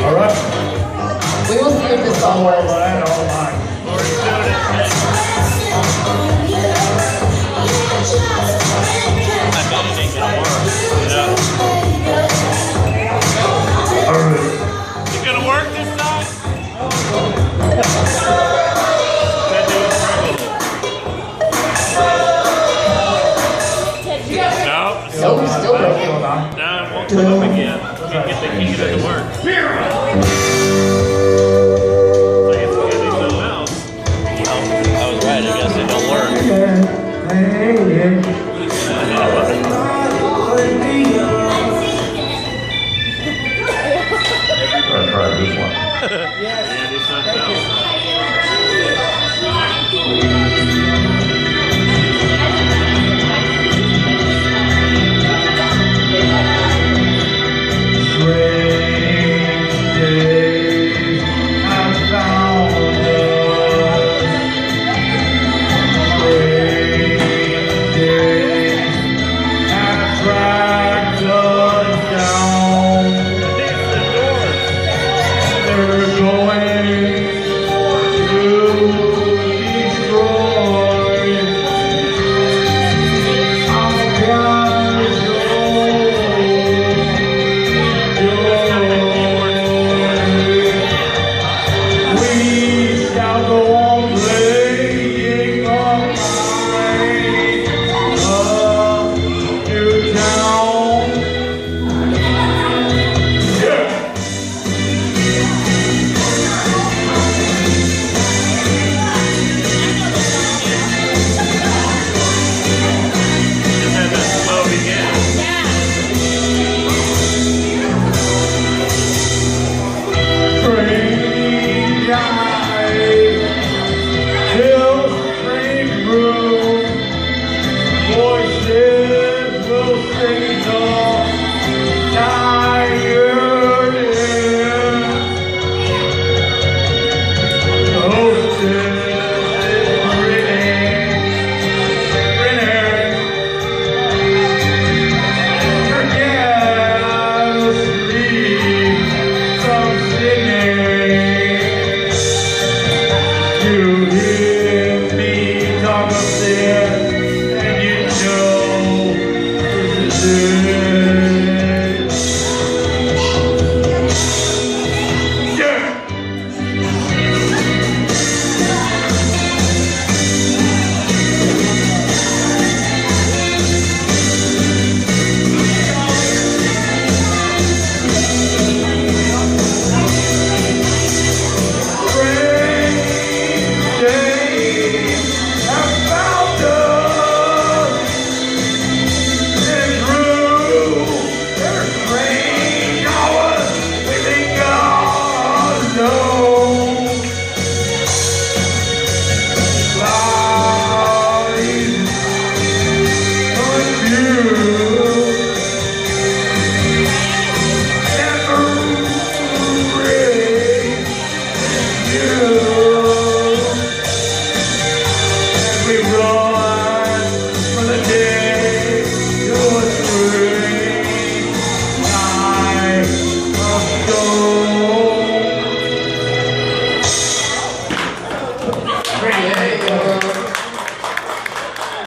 All right. We will see if this song works. You gonna work this song? No. Nope, still broken. Now it won't come up again. Can't get the key to work. So I guess we gotta do something else. I was right, I guess it don't work. I'll try this one. Yeah, do something else. You hear me talk of this.